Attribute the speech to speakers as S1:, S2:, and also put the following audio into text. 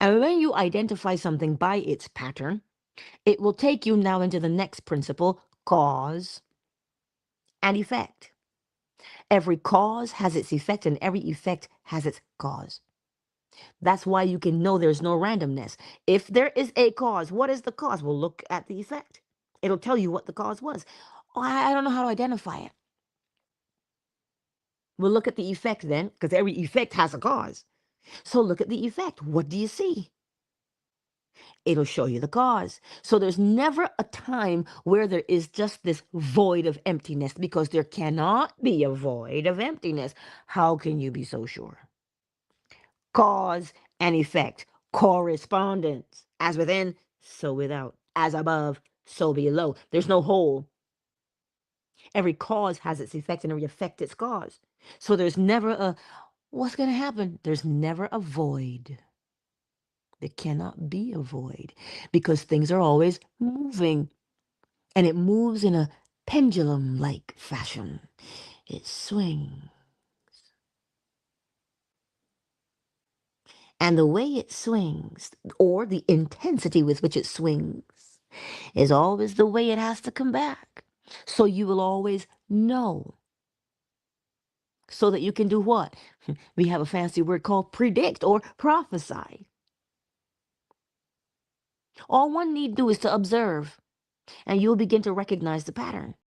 S1: And when you identify something by its pattern, it will take you now into the next principle, cause and effect. Every cause has its effect, and every effect has its cause. That's why you can know there's no randomness. If there is a cause, what is the cause? Well, look at the effect. It'll tell you what the cause was. Oh, I don't know how to identify it. We'll look at the effect then, because every effect has a cause. So look at the effect. What do you see? It'll show you the cause. So there's never a time where there is just this void of emptiness, because there cannot be a void of emptiness. How can you be so sure? Cause and effect, correspondence. As within, so without. As above, so below. There's no hole. Every cause has its effect, and every effect its cause. So there's never a, what's going to happen? There's never a void. There cannot be a void, because things are always moving, and it moves in a pendulum-like fashion. It swings. And the way it swings, or the intensity with which it swings, is always the way it has to come back. So you will always know. So that you can do what? We have a fancy word called predict or prophesy. All one need do is to observe, and you'll begin to recognize the pattern.